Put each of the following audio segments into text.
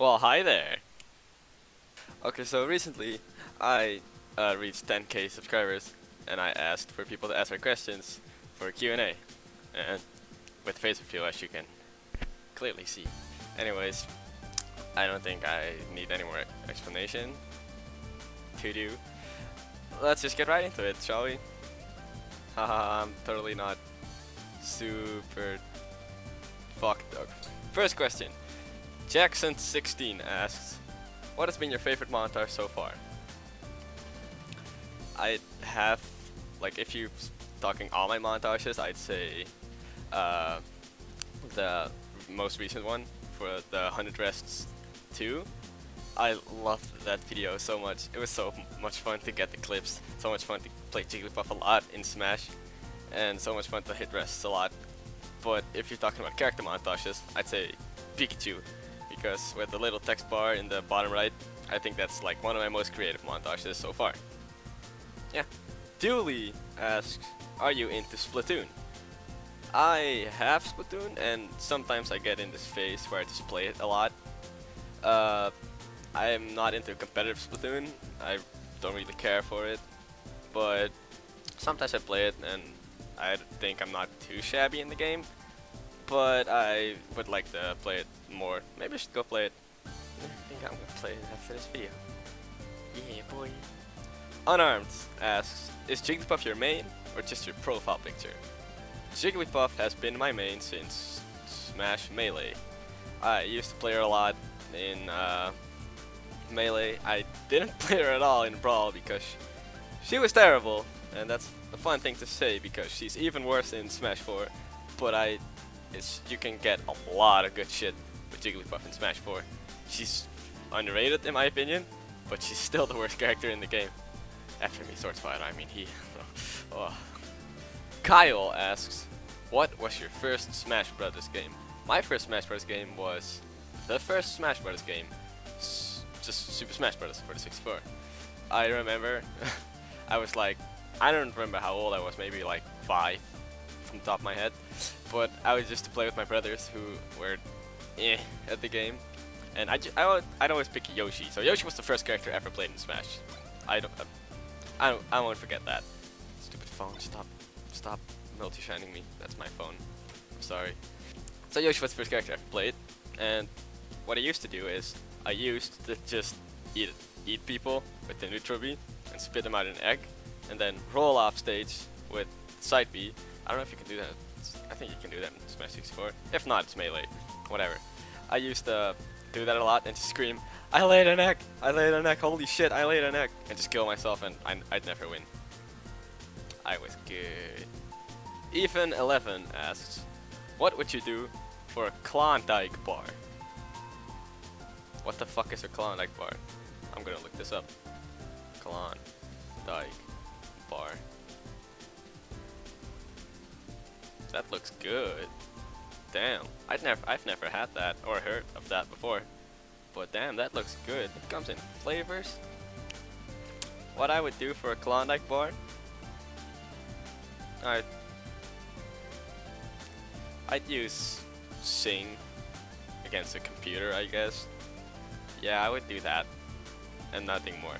Well, hi there. Okay, so recently I reached 10k subscribers, and I asked for people to ask me questions for Q&A, and with face reveal, as you can clearly see. Anyways, I don't think I need any more explanation to do. Let's just get right into it, shall we? Haha, I'm totally not super fucked up. First question. Jackson16 asks, what has been your favorite montage so far? I have, like, if you're talking all my montages, I'd say the most recent one for the 100 Rests 2. I loved that video so much. It was so much fun to get the clips, so much fun to play Jigglypuff a lot in Smash, and so much fun to hit rests a lot. But if you're talking about character montages, I'd say Pikachu, because with the little text bar in the bottom right, I think that's like one of my most creative montages so far. Yeah. Dooley asks, are you into Splatoon? I have Splatoon, and sometimes I get in this phase where I just play it a lot. I am not into competitive Splatoon. I don't really care for it, but sometimes I play it, and I think I'm not too shabby in the game. But I would like to play it more. Maybe I should go play it. I think I'm gonna play it after this video. Yeah, boy. Unarmed asks, is Jigglypuff your main or just your profile picture? Jigglypuff has been my main since Smash Melee. I used to play her a lot in Melee. I didn't play her at all in Brawl because she was terrible, and that's a fun thing to say because she's even worse in Smash 4. But you can get a lot of good shit with Jigglypuff in Smash 4. She's underrated in my opinion, but she's still the worst character in the game. After me, Swordsfighter, I mean he. Oh. Kyle asks, what was your first Smash Brothers game? My first Smash Brothers game was the first Smash Brothers game, just Super Smash Brothers for the 64. I remember, I was like, I don't remember how old I was, maybe like 5 from the top of my head, but I was just to play with my brothers who were at the game, and I'd always pick Yoshi. So Yoshi was the first character I ever played in Smash. I won't forget that. Stupid phone, stop multi-shining me. That's my phone. I'm sorry. So Yoshi was the first character I ever played, and what I used to do is I used to just eat people with the neutral B and spit them out in an egg, and then roll off stage with side B. I don't know if you can do that. I think you can do that in Smash 64. If not, it's Melee. Whatever. I used to do that a lot and just scream, I laid an egg! I laid an egg! Holy shit, I laid an egg! And just kill myself, and I'd never win. I was good. Ethan11 asks, what would you do for a Klondike bar? What the fuck is a Klondike bar? I'm gonna look this up. Klondike bar. That looks good. Damn, I've never had that or heard of that before. But damn, that looks good. It comes in flavors. What I would do for a Klondike bar? I'd use Sing against a computer, I guess. Yeah, I would do that. And nothing more.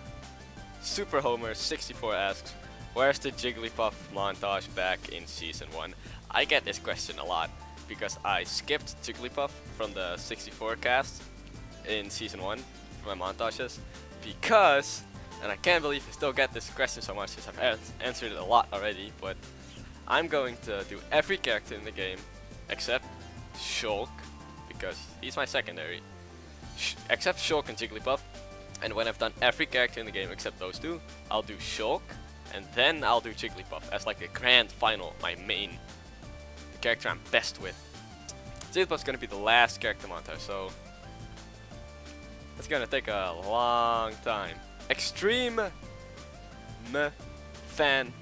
Super Homer 64 asks, where's the Jigglypuff montage back in Season 1? I get this question a lot because I skipped Jigglypuff from the 64 cast in Season 1 for my montages because, and I can't believe I still get this question so much since I've answered it a lot already, but I'm going to do every character in the game except Shulk because he's my secondary. Except Shulk and Jigglypuff, and when I've done every character in the game except those two, I'll do Shulk and then I'll do Jigglypuff as like a grand final, my main, the character I'm best with. Jigglypuff's gonna be the last character montage, so it's gonna take a long time. Extreme Fan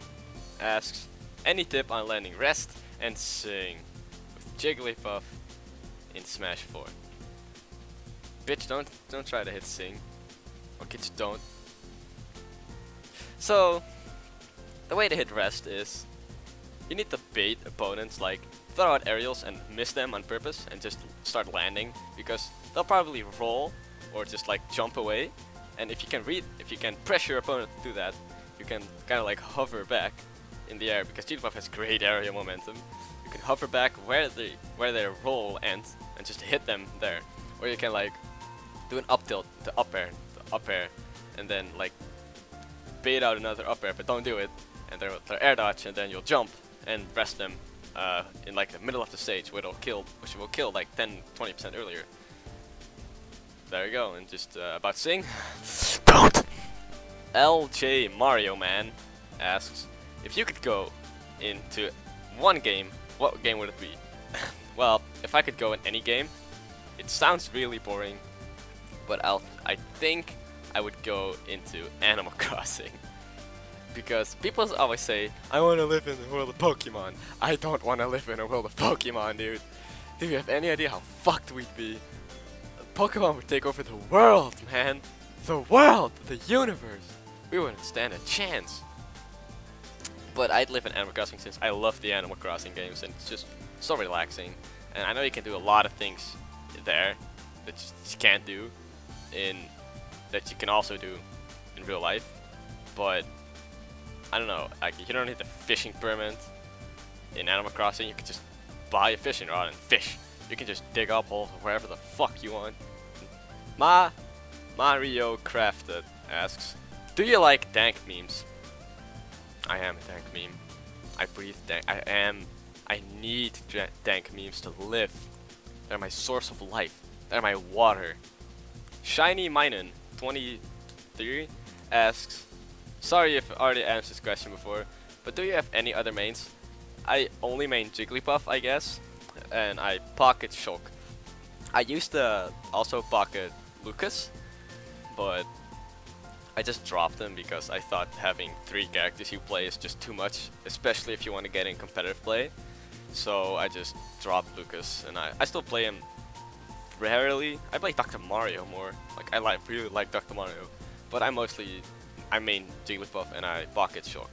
asks, any tip on landing Rest and Sing with Jigglypuff in Smash 4? Bitch, don't try to hit Sing. Okay, just don't. So, the way to hit Rest is you need to bait opponents, like throw out aerials and miss them on purpose and just start landing because they'll probably roll or just like jump away. And if you can pressure your opponent to do that, you can kind of like hover back in the air, because Jigglypuff has great area momentum. You can hover back where their roll ends and just hit them there, or you can like do an up tilt to up air, and then like bait out another up air, but don't do it, and they'll air dodge, and then you'll jump and rest them in like the middle of the stage, which will kill like 10-20% earlier. There you go, and just about sing. Don't. LJ Mario Man asks, if you could go into one game, what game would it be? Well, if I could go in any game, it sounds really boring, but I think I would go into Animal Crossing. Because people always say, I want to live in the world of Pokemon. I don't want to live in a world of Pokemon, dude. Do you have any idea how fucked we'd be? Pokemon would take over the world, man. The world, the universe. We wouldn't stand a chance. But I'd live in Animal Crossing since I love the Animal Crossing games, and it's just so relaxing. And I know you can do a lot of things there that you just can't do that you can also do in real life. But I don't know, like you don't need the fishing permit in Animal Crossing. You can just buy a fishing rod and fish. You can just dig up holes wherever the fuck you want. Mario Crafted asks, do you like dank memes? I am a dank meme. I breathe dank. I need dank memes to live. They're my source of life. They're my water. Shiny Minen 23 asks, sorry if I already answered this question before, but do you have any other mains? I only main Jigglypuff, I guess, and I pocket Shulk. I used to also pocket Lucas, but I just dropped him because I thought having 3 characters you play is just too much, especially if you want to get in competitive play. So I just dropped Lucas, and I still play him rarely. I play Dr. Mario more. Like I really like Dr. Mario, but I main Jigglypuff and I pocket Shulk.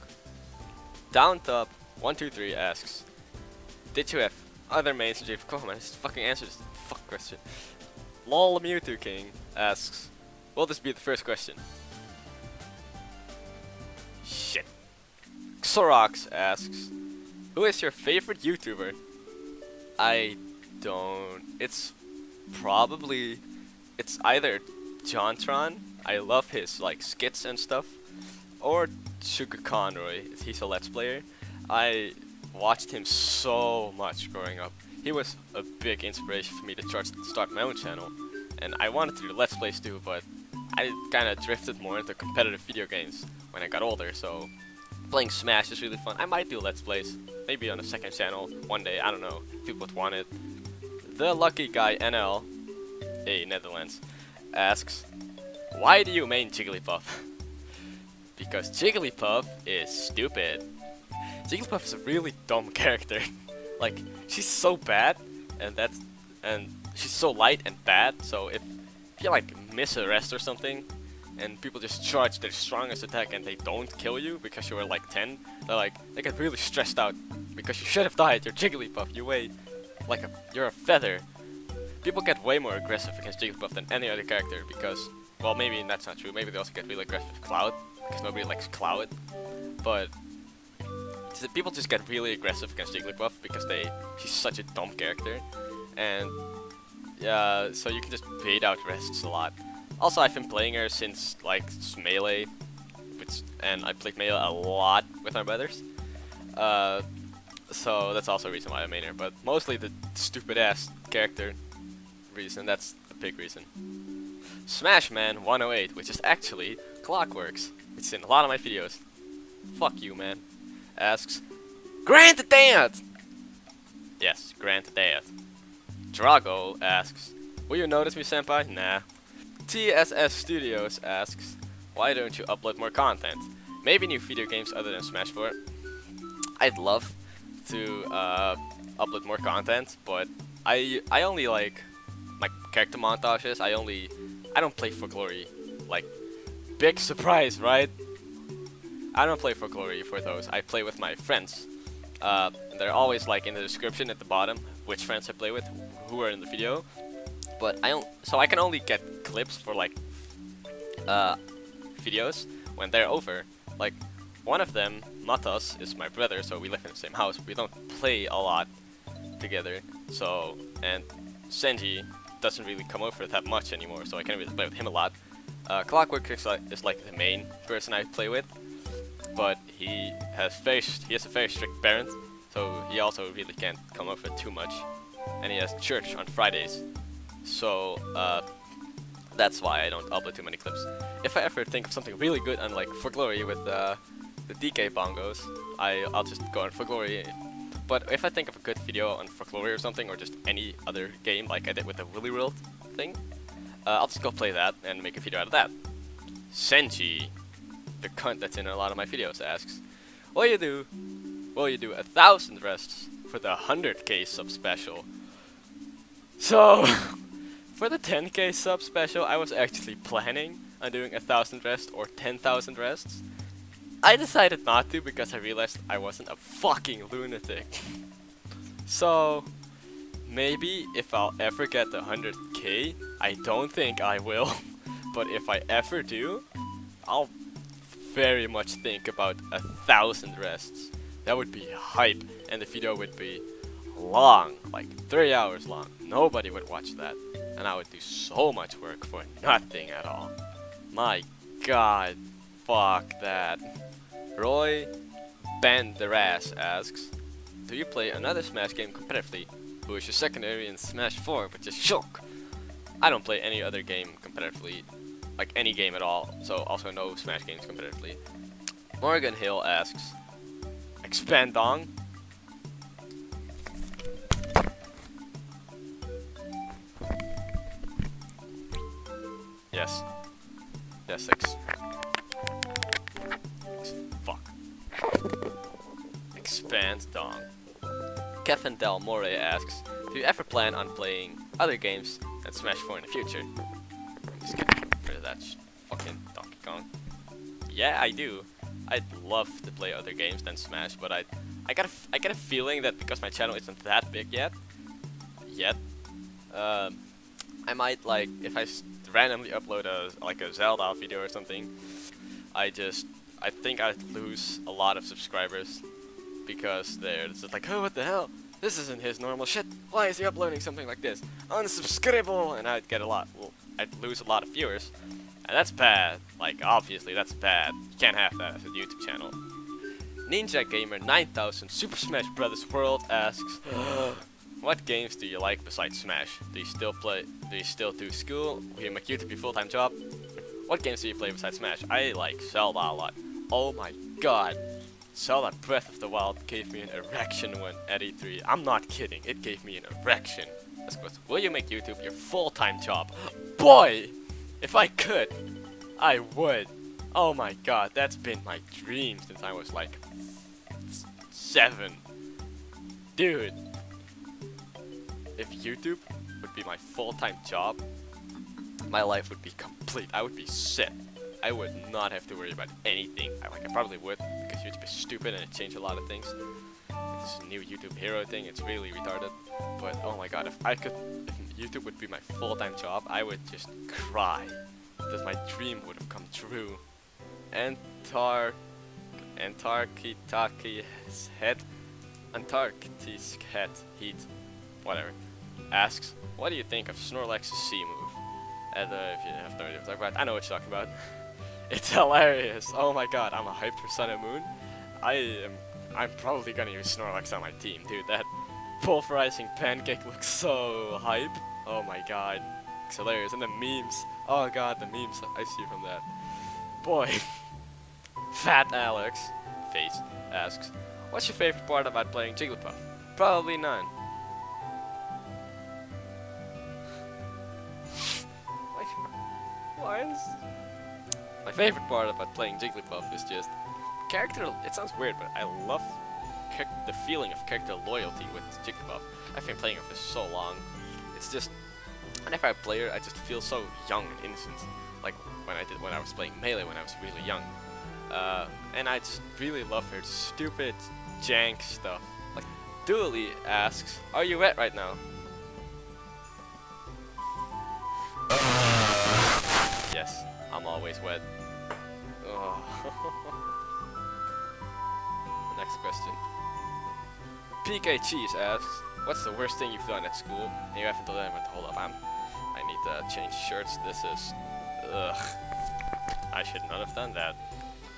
Down top 123 asks, did you have other mains in Jigglypuff? Come on, man, just fucking answer this fuck question. Lol Mewtwo King asks, will this be the first question? Shit. Xorox asks, who is your favorite YouTuber? I don't. It's either JonTron. I love his like skits and stuff, or Sugar Conroy. He's a Let's Player. I watched him so much growing up. He was a big inspiration for me to start my own channel, and I wanted to do Let's Plays too, but I kind of drifted more into competitive video games when I got older. So playing Smash is really fun. I might do Let's Plays, maybe on a second channel one day. I don't know. People would want it. The Lucky Guy NL, Netherlands, asks, why do you main Jigglypuff? Because Jigglypuff is stupid. Jigglypuff is a really dumb character. Like, she's so bad, and she's so light and bad, so if you like miss a rest or something, and people just charge their strongest attack and they don't kill you because you were like 10, they get really stressed out because you should have died. You're Jigglypuff, you weigh like you're a feather. People get way more aggressive against Jigglypuff than any other character because, well, maybe that's not true. Maybe they also get really aggressive with Cloud because nobody likes Cloud. But people just get really aggressive against Jigglypuff because she's such a dumb character, and yeah, so you can just bait out rests a lot. Also, I've been playing her since like Melee, and I played Melee a lot with my brothers. So that's also a reason why I main her, but mostly the stupid ass character reason. That's a big reason. Smashman 108, which is actually Clockworks. It's in a lot of my videos. Fuck you, man. Asks, grant that! Yes, grant that. Drago asks, will you notice me, senpai? Nah. TSS Studios asks, why don't you upload more content? Maybe new video games other than Smash 4. I'd love to upload more content, but I only like my character montages. I don't play for glory. Like, big surprise, right? I don't play for glory for those. I play with my friends. They're always like in the description at the bottom, which friends I play with, who are in the video. but so I can only get clips for like videos when they're over. Like one of them, Matas, is my brother, so we live in the same house. We don't play a lot together. So, and Senji doesn't really come over that much anymore, so I can't really play with him a lot. Clockwork is like the main person I play with, but he has a very strict parent, so he also really can't come over too much, and he has church on Fridays, so that's why I don't upload too many clips. If I ever think of something really good on like For Glory with the DK bongos, I'll just go on For Glory. But if I think of a good video on For Glory or something, or just any other game like I did with the Willy World thing, I'll just go play that and make a video out of that. Senji, the cunt that's in a lot of my videos, asks, will you do 1,000 rests for the 100k sub special? So, for the 10k sub special, I was actually planning on doing 1,000 rests or 10,000 rests. I decided not to because I realized I wasn't a fucking lunatic. So, maybe if I'll ever get the 100k, I don't think I will, but if I ever do, I'll very much think about 1,000 rests. That would be hype, and the video would be long, like 3 hours long. Nobody would watch that, and I would do so much work for nothing at all. My god, fuck that. Roy Banderas asks, do you play another Smash game competitively? Who is your secondary in Smash 4, but just shock? I don't play any other game competitively, like any game at all, so also no Smash games competitively. Morgan Hill asks, Expandong? Yes. Yes, fuck. Expand Dong. Kevin Del More asks, do you ever plan on playing other games than Smash 4 in the future? Just get rid of that fucking Donkey Kong. Yeah, I do. I'd love to play other games than Smash, but I get a feeling that because my channel isn't that big yet, I might, like, if I randomly upload a Zelda video or something, I think I'd lose a lot of subscribers because they're just like, oh, what the hell? This isn't his normal shit. Why is he uploading something like this? Unsubscribable! And I'd lose a lot of viewers. And that's bad. Like, obviously, that's bad. You can't have that as a YouTube channel. Ninja Gamer 9000 Super Smash Bros. World asks, what games do you like besides Smash? Do you still do school? Will you make YouTube your full-time job? What games do you play besides Smash? I like Zelda a lot. Oh my god. Zelda Breath of the Wild gave me an erection when at E3. I'm not kidding, it gave me an erection. That's good. Will you make YouTube your full-time job? Boy! If I could, I would. Oh my god, that's been my dream since I was like 7. Dude. If YouTube would be my full-time job, my life would be complete. I would be set. I would not have to worry about anything. I probably would, because YouTube is stupid and it changed a lot of things. With this new YouTube hero thing, it's really retarded. But oh my god, if YouTube would be my full-time job, I would just cry. Because my dream would have come true. Antarctic's head, heat, whatever, asks, what do you think of Snorlax's C move? And if you have no idea what I'm talking about, I know what you're talking about. It's hilarious. Oh my god, I'm a hype for Sun and Moon. I'm probably gonna use Snorlax on my team, dude. That pulverizing pancake looks so hype. Oh my god, it's hilarious. And the memes. Oh god, the memes I see from that. Boy. Fat Alex face asks, what's your favorite part about playing Jigglypuff? Probably none. My favorite part about playing Jigglypuff is just character. It sounds weird, but I love the feeling of character loyalty with Jigglypuff. I've been playing her for so long. It's just whenever I play her, I just feel so young and innocent. Like when I was playing Melee when I was really young. And I just really love her stupid jank stuff. Like Dooley asks, "Are you wet right now?" Yes, I'm always wet. Oh. Next question. PK Cheese asks, what's the worst thing you've done at school? And you haven't done it. Hold up, I need to change shirts. This is, ugh. I should not have done that.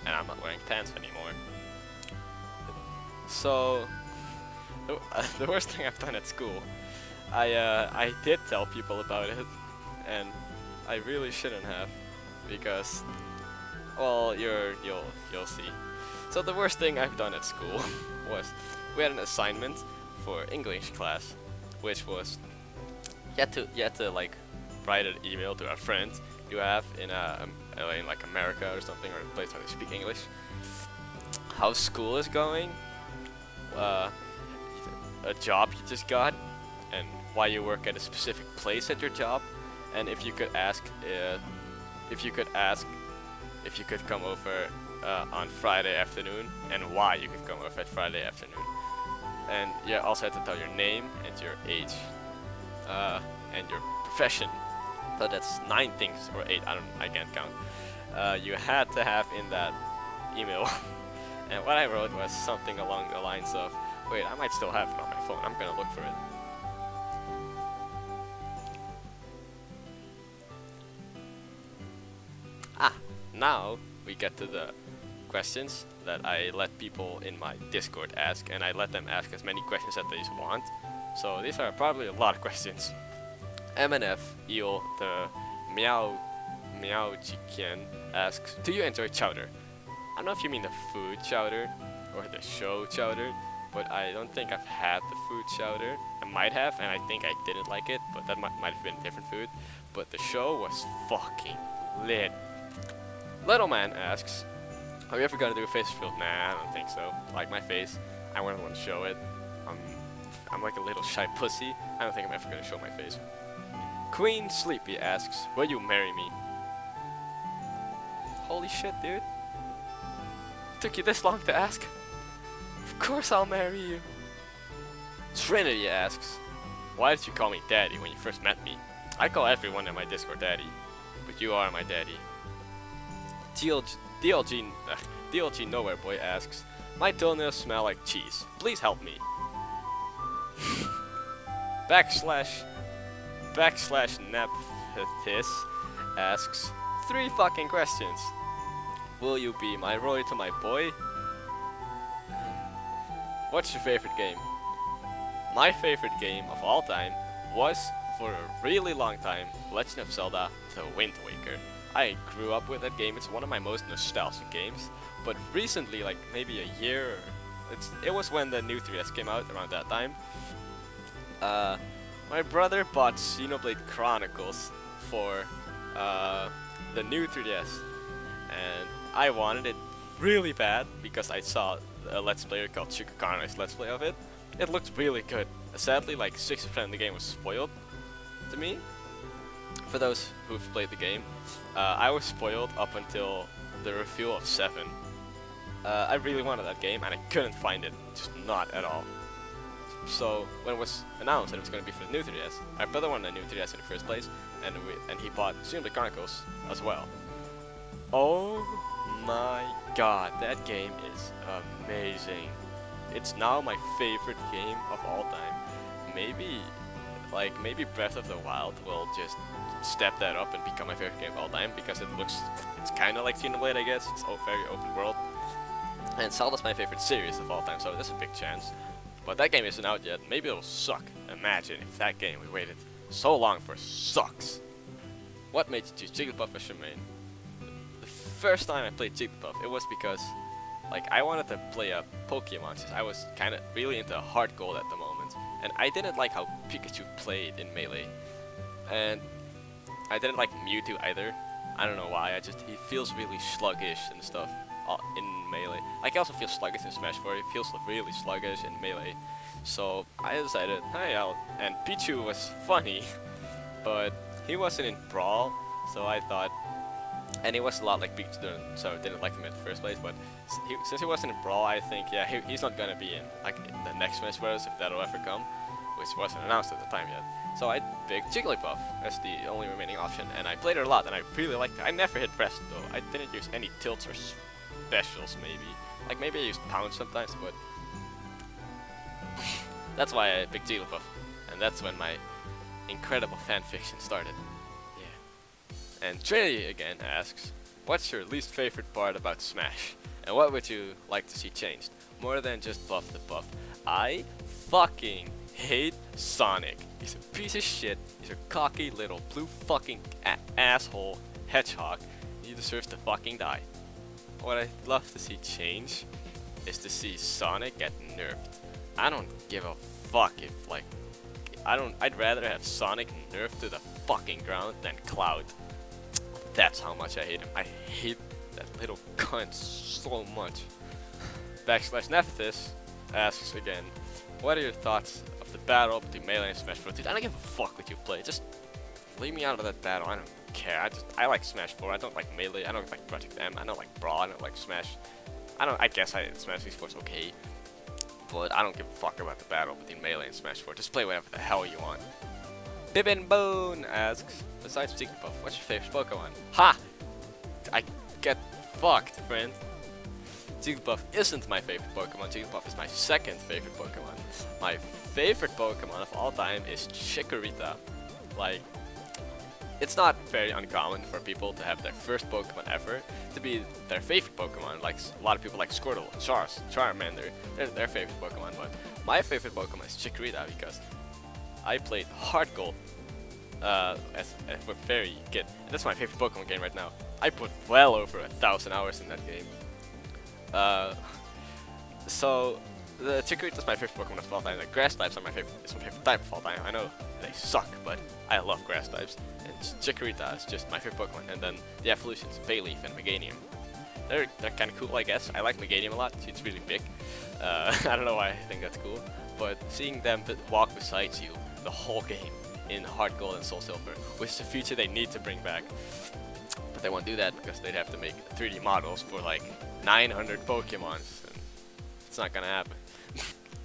And I'm not wearing pants anymore. So, the worst thing I've done at school, I did tell people about it, and I really shouldn't have, because, well, you'll see. So the worst thing I've done at school was we had an assignment for English class, which was you had to like write an email to a friend you have in like America or something, or a place where they speak English. How school is going, a job you just got, and why you work at a specific place at your job, and if you could come over on Friday afternoon, and why you could come over at Friday afternoon. And you also had to tell your name and your age and your profession. So that's 9 things, or 8, I can't count. You had to have in that email. And what I wrote was something along the lines of, wait, I might still have it on my phone, I'm gonna look for it. Now we get to the questions that I let people in my Discord ask, and I let them ask as many questions as they want. So these are probably a lot of questions. MNF Eel the Meow Chicken asks, do you enjoy chowder? I don't know if you mean the food chowder or the show chowder, but I don't think I've had the food chowder. I might have, and I think I didn't like it, but that might have been different food. But the show was fucking lit. Little Man asks, are you ever gonna do a face reveal? Nah, I don't think so. Like my face, I wouldn't want to show it. I'm like a little shy pussy. I don't think I'm ever gonna show my face. Queen Sleepy asks, will you marry me? Holy shit, dude. Took you this long to ask? Of course I'll marry you. Trinity asks, why did you call me daddy when you first met me? I call everyone in my Discord daddy, but you are my daddy. DLG Nowhere Boy asks, my toenails smell like cheese. Please help me. Backslash Nepthis asks, 3 fucking questions. Will you be my Roy to my boy? What's your favorite game? My favorite game of all time was, for a really long time, Legend of Zelda: The Wind Waker. I grew up with that game. It's one of my most nostalgic games. But recently, like maybe a year, it was when the new 3DS came out, around that time. My brother bought Xenoblade Chronicles for the new 3DS, and I wanted it really bad because I saw a Let's Player called Chikakana's Let's Play of it. It looked really good. Sadly, like 60% of the game was spoiled to me. For those who've played the game, I was spoiled up until the reveal of 7. I really wanted that game and I couldn't find it, just not at all. So when it was announced that it was going to be for the new 3DS, my brother wanted a new 3DS in the first place, and he bought Xenoblade Chronicles as well. Oh my god, that game is amazing. It's now my favorite game of all time. Maybe Breath of the Wild will just step that up and become my favorite game of all time, because it's kind of like Xenoblade, I guess. It's very open world. And Zelda's my favorite series of all time, so there's a big chance. But that game isn't out yet. Maybe it'll suck. Imagine if that game we waited so long for sucks. What made you choose Jigglypuff as your main? The first time I played Jigglypuff, it was because I wanted to play a Pokemon, since I was kind of really into Heart Gold at the moment. And I didn't like how Pikachu played in Melee. And I didn't like Mewtwo either. I don't know why, he feels really sluggish and stuff in Melee. He also feels sluggish in Smash 4, he feels really sluggish in Melee. So I decided, hey, and Pichu was funny, but he wasn't in Brawl, so I thought, and he was a lot like Pikachu, so I didn't like him in the first place, but since he wasn't in Brawl, I think, yeah, he's not gonna be in the next Smash Bros. If that'll ever come. which wasn't announced at the time yet. So I picked Jigglypuff as the only remaining option, and I played it a lot, and I really liked it. I never hit rest though. I didn't use any tilts or specials, maybe. Like maybe I used pounds sometimes, but that's why I picked Jigglypuff, and that's when my incredible fanfiction started. Yeah. And Trey again asks, what's your least favorite part about Smash? And what would you like to see changed? More than just buff the buff. I fucking hate Sonic. He's a piece of shit. He's a cocky little blue fucking asshole hedgehog. He deserves to fucking die. What I'd love to see change is to see Sonic get nerfed. I don't give a fuck if like I'd rather have Sonic nerfed to the fucking ground than Cloud. That's how much I hate him. I hate that little cunt so much. /Nephthys asks again, what are your thoughts of the battle between Melee and Smash 4? Dude, I don't give a fuck what you play. Just leave me out of that battle. I don't care. I like Smash 4. I don't like Melee. I don't like Project M. I don't like Brawl. I don't like Smash. I guess Smash 4 is okay. But I don't give a fuck about the battle between Melee and Smash 4. Just play whatever the hell you want. Bibbin Bone asks, besides Jigglypuff, what's your favorite Pokemon? Ha! I get fucked, friend. Jigglypuff isn't my favorite Pokemon. Jigglypuff is my second favorite Pokemon. My favorite Pokemon of all time is Chikorita. Like, it's not very uncommon for people to have their first Pokemon ever to be their favorite Pokemon. Like, a lot of people like Squirtle, Charmander, they're their favorite Pokemon. But my favorite Pokemon is Chikorita because I played Hard Gold as a very kid. And that's my favorite Pokemon game right now. I put well over 1,000 hours in that game. So the Chikorita is my favorite Pokemon of all time. The grass types are my favorite type of all time. I know they suck, but I love grass types. And Chikorita is just my favorite Pokemon. And then the evolutions, Bayleaf and Meganium. They're kind of cool, I guess. I like Meganium a lot. It's really big. I don't know why I think that's cool, but seeing them walk beside you the whole game in Heart Gold and Soul Silver, which is a feature they need to bring back. But they won't do that because they'd have to make 3D models for like 900 Pokemons, and it's not gonna happen.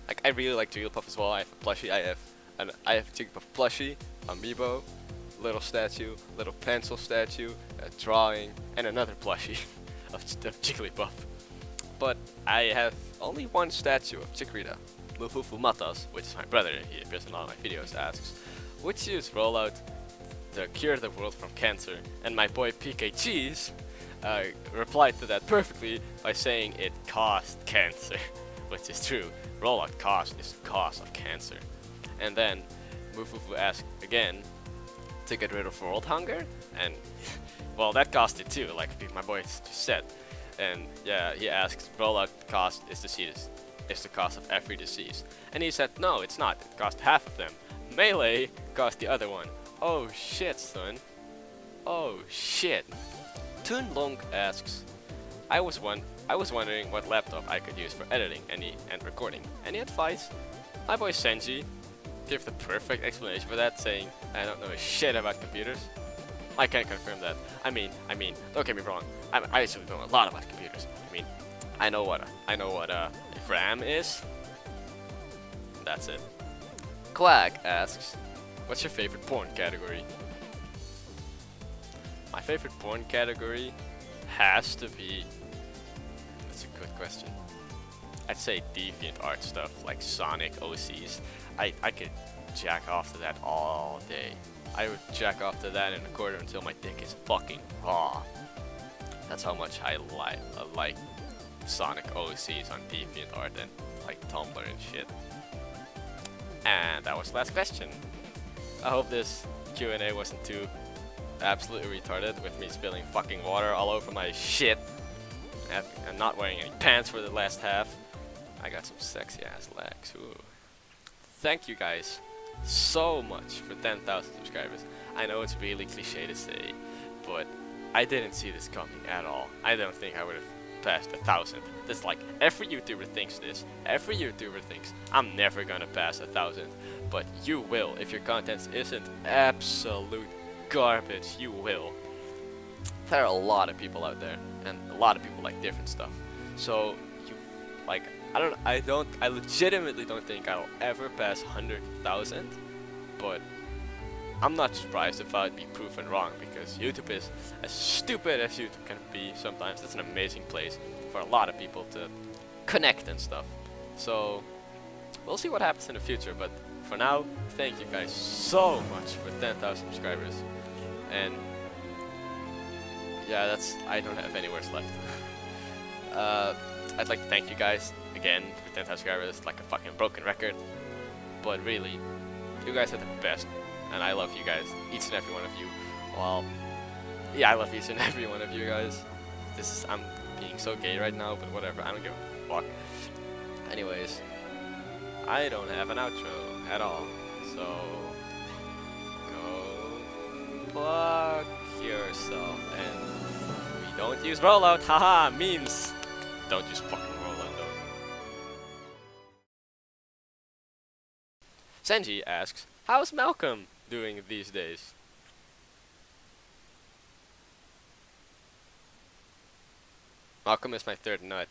Like, I really like Jigglypuff as well. I have a plushie. I have Jigglypuff plushie, amiibo, little statue, little pencil statue, a drawing, and another plushie of Jigglypuff. But I have only one statue of Chikorita. Lufufu Matas, which is my brother, he appears in all my videos, asks, which use rollout to cure the world from cancer? And my boy PJiggles replied to that perfectly by saying it caused cancer, which is true. Rollout cost is the cause of cancer. And then Mufufu asked again to get rid of world hunger, and well, that cost it too, like my boy just said. And yeah, he asked, rollout cost is the cost of every disease. And he said, no, it's not. It cost half of them. Melee cost the other one. Oh shit, son. Oh shit. Toon Long asks, I was wondering what laptop I could use for editing and recording. Any advice? My boy Senji gave the perfect explanation for that, saying, I don't know a shit about computers. I can't confirm that. I mean, don't get me wrong. I actually know a lot about computers. I mean, I know what RAM is. That's it. Quack asks, what's your favorite porn category? My favorite porn category has to be, that's a good question. I'd say deviant art stuff like Sonic OCs. I could jack off to that all day. I would jack off to that in a quarter until my dick is fucking raw. That's how much I like Sonic OCs on DeviantArt and like Tumblr and shit. And that was the last question. I hope this Q&A wasn't too absolutely retarded with me spilling fucking water all over my shit and not wearing any pants for the last half. I got some sexy ass legs. Ooh. Thank you guys so much for 10,000 subscribers. I know it's really cliche to say, but I didn't see this coming at all. I don't think I would have passed 1,000. That's like, every YouTuber thinks this. Every YouTuber thinks, I'm never gonna pass 1,000. But you will. If your content isn't absolute garbage, you will. There are a lot of people out there, and a lot of people like different stuff. So, I legitimately don't think I'll ever pass 100,000, but I'm not surprised if I'd be proven wrong, because YouTube is as stupid as YouTube can be sometimes. It's an amazing place for a lot of people to connect and stuff. So we'll see what happens in the future, but for now, thank you guys so much for 10,000 subscribers. And yeah, I don't have any words left. I'd like to thank you guys again for 10,000 subscribers. It's like a fucking broken record, but really, you guys are the best, and I love you guys, each and every one of you. Well, yeah, I love each and every one of you guys. I'm being so gay right now, but whatever, I don't give a fuck. Anyways, I don't have an outro at all, so go fuck yourself. And we don't use rollout, haha, memes. Don't use fucking rollout though. Senji asks, how's Malcolm doing these days? Malcolm is my third nut.